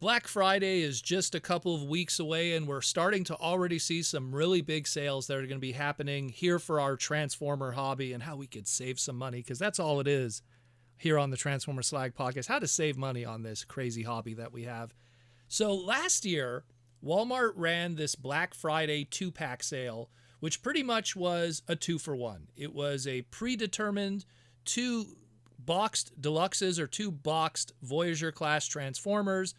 Black Friday is just a couple of weeks away, and we're starting to already see some really big sales that are going to be happening here for our Transformer hobby and how we could save some money, because that's all it is here on the Transformer Slag podcast, how to save money on this crazy hobby that we have. So last year, Walmart ran this Black Friday 2-pack sale, which pretty much was a 2-for-1. It was a predetermined 2 boxed Deluxes or 2 boxed Voyager class Transformers,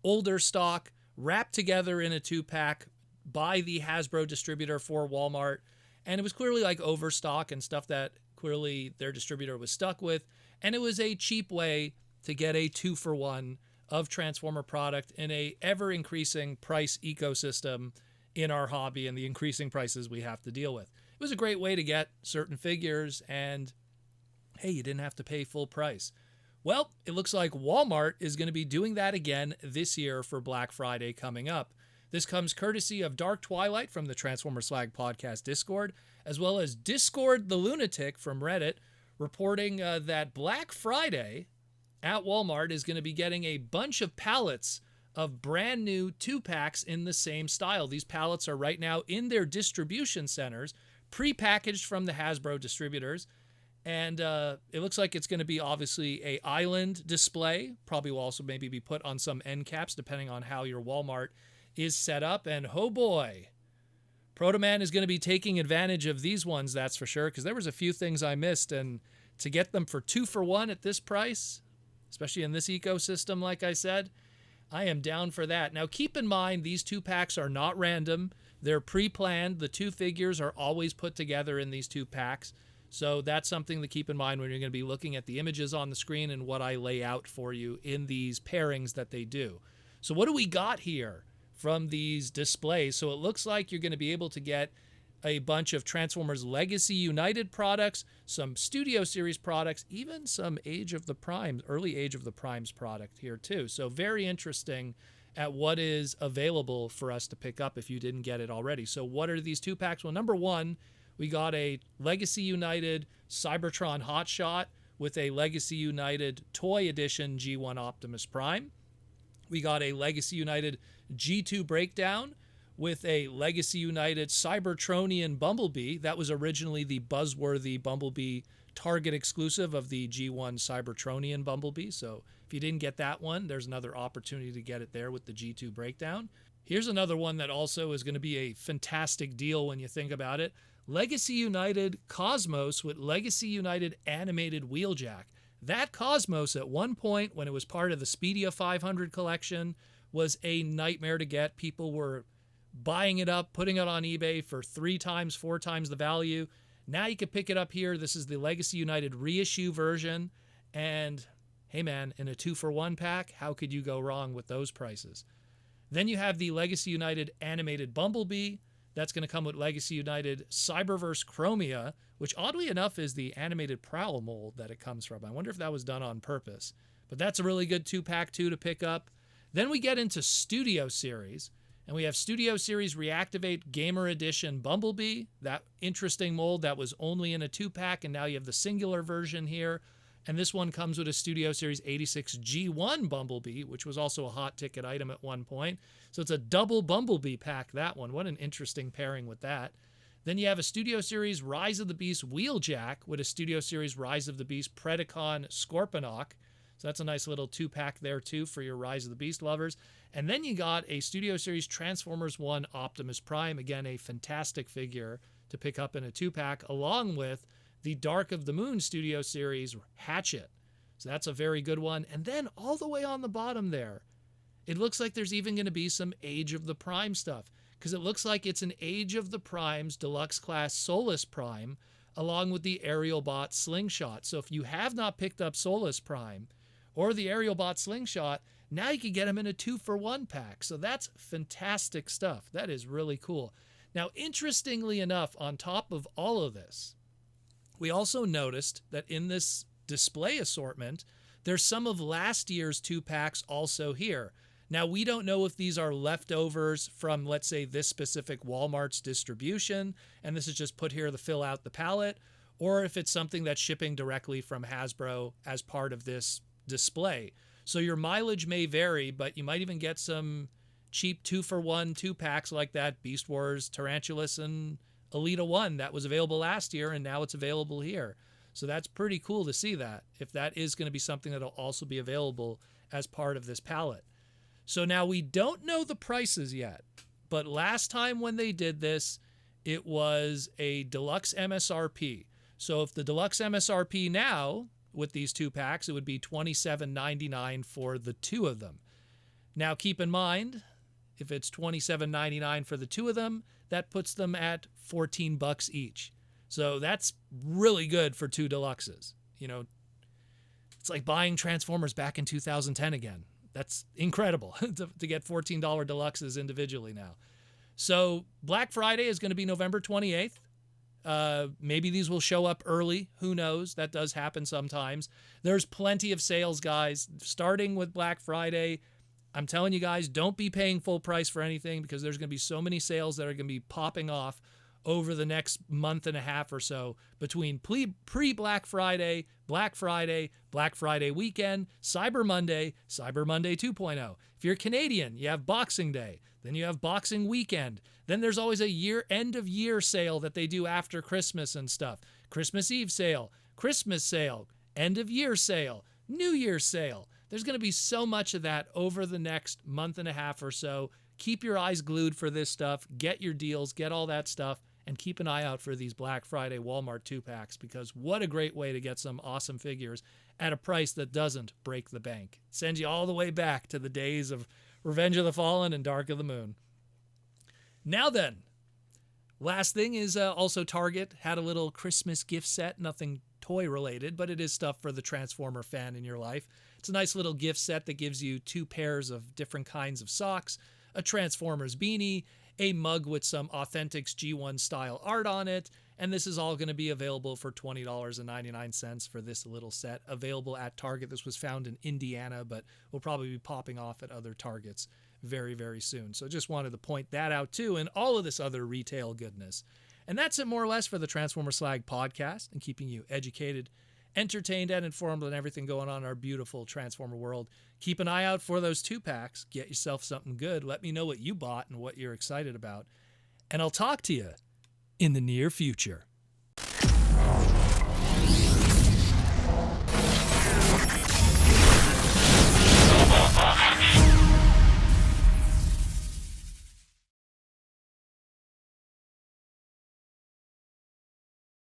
older stock, wrapped together in a 2-pack by the Hasbro distributor for Walmart. And it was clearly like overstock and stuff that clearly their distributor was stuck with. And it was a cheap way to get a 2-for-1 of Transformer product in a ever-increasing price ecosystem in our hobby and the increasing prices we have to deal with. It was a great way to get certain figures, and hey, you didn't have to pay full price. Well, it looks like Walmart is going to be doing that again this year for Black Friday coming up. This comes courtesy of Dark Twilight from the Transformer Slag Podcast Discord, as well as Discord the Lunatic from Reddit, reporting that Black Friday at Walmart is going to be getting a bunch of pallets of brand new 2-packs in the same style. These pallets are right now in their distribution centers, pre-packaged from the Hasbro distributors. And it looks like it's going to be obviously a island display. Probably will also maybe be put on some end caps depending on how your Walmart is set up. And oh boy, Protoman is going to be taking advantage of these ones, that's for sure, because there was a few things I missed. And to get them for 2-for-1 at this price, especially in this ecosystem, like I said, I am down for that. Now, keep in mind, these 2-packs are not random. They're pre-planned. The 2 figures are always put together in these 2 packs. So that's something to keep in mind when you're going to be looking at the images on the screen and what I lay out for you in these pairings that they do. So what do we got here from these displays? So it looks like you're going to be able to get a bunch of Transformers Legacy United products, some Studio Series products, even some Age of the Primes, early Age of the Primes product here too. So very interesting at what is available for us to pick up if you didn't get it already. So what are these 2 packs? Well, number 1, we got a Legacy United Cybertron Hotshot with a Legacy United Toy Edition G1 Optimus Prime. We got a Legacy United G2 Breakdown with a Legacy United Cybertronian Bumblebee. That was originally the buzzworthy Bumblebee Target exclusive of the G1 Cybertronian Bumblebee. So if you didn't get that one, there's another opportunity to get it there with the G2 Breakdown. Here's another one that also is going to be a fantastic deal when you think about it. Legacy United Cosmos with Legacy United Animated Wheeljack. That Cosmos at one point, when it was part of the Speedia 500 collection, was a nightmare to get. People were buying it up, putting it on eBay for 3 times, 4 times the value. Now you can pick it up here. This is the Legacy United reissue version. And hey man, in a 2-for-1 pack, how could you go wrong with those prices? Then you have the Legacy United Animated Bumblebee. That's going to come with Legacy United Cyberverse Chromia, which oddly enough is the animated Prowl mold that it comes from. I wonder if that was done on purpose. But that's a really good 2-pack too to pick up. Then we get into Studio Series, and we have Studio Series Reactivate Gamer Edition Bumblebee, that interesting mold that was only in a 2-pack, and now you have the singular version here. And this one comes with a Studio Series 86 G1 Bumblebee, which was also a hot ticket item at one point. So it's a double Bumblebee pack, that one. What an interesting pairing with that. Then you have a Studio Series Rise of the Beast Wheeljack with a Studio Series Rise of the Beast Predacon Scorponok. So that's a nice little 2-pack there too for your Rise of the Beast lovers. And then you got a Studio Series Transformers 1 Optimus Prime. Again, a fantastic figure to pick up in a 2-pack, along with the Dark of the Moon Studio Series Hatchet. So that's a very good one. And then all the way on the bottom there, it looks like there's even going to be some Age of the Prime stuff, because it looks like it's an Age of the Primes Deluxe Class Solus Prime, along with the Aerial Bot Slingshot. So if you have not picked up Solus Prime or the Aerial Bot Slingshot, now you can get them in a 2-for-1 pack. So that's fantastic stuff. That is really cool. Now, interestingly enough, on top of all of this, we also noticed that in this display assortment, there's some of last year's 2-packs also here. Now, we don't know if these are leftovers from, let's say, this specific Walmart's distribution, and this is just put here to fill out the pallet, or if it's something that's shipping directly from Hasbro as part of this display. So your mileage may vary, but you might even get some cheap 2-for-1 2-packs like that Beast Wars, Tarantulas, and Alita 1 that was available last year, and now it's available here. So that's pretty cool to see that, if that is going to be something that'll also be available as part of this palette. So now we don't know the prices yet, but last time when they did this, it was a deluxe MSRP. So if the deluxe MSRP now, with these 2-packs, it would be $27.99 for the 2 of them. Now keep in mind, if it's $27.99 for the 2 of them, that puts them at $14 each. So that's really good for 2 deluxes. You know, it's like buying Transformers back in 2010 again. That's incredible to get $14 deluxes individually now. So Black Friday is going to be November 28th. Maybe these will show up early. Who knows? That does happen sometimes. There's plenty of sales, guys, starting with Black Friday. I'm telling you guys, don't be paying full price for anything, because there's going to be so many sales that are going to be popping off over the next month and a half or so, between pre-Black Friday, Black Friday, Black Friday weekend, Cyber Monday, Cyber Monday 2.0. If you're Canadian, you have Boxing Day, then you have Boxing Weekend. Then there's always a end of year sale that they do after Christmas and stuff. Christmas Eve sale, Christmas sale, end of year sale, New Year's sale. There's going to be so much of that over the next month and a half or so. Keep your eyes glued for this stuff. Get your deals, get all that stuff, and keep an eye out for these Black Friday Walmart 2-packs, because what a great way to get some awesome figures at a price that doesn't break the bank. It sends you all the way back to the days of Revenge of the Fallen and Dark of the Moon. Now then, last thing is also Target had a little Christmas gift set, nothing toy related, but it is stuff for the Transformer fan in your life. It's a nice little gift set that gives you 2 pairs of different kinds of socks, a Transformers beanie, a mug with some Authentics G1 style art on it, and this is all going to be available for $20.99 for this little set, available at Target. This was found in Indiana, but will probably be popping off at other Targets very, very soon. So just wanted to point that out too, and all of this other retail goodness. And that's it more or less for the Transformer Slag podcast, and keeping you educated, entertained, and informed on everything going on in our beautiful Transformer world. Keep an eye out for those 2-packs. Get yourself something good. Let me know what you bought and what you're excited about. And I'll talk to you in the near future.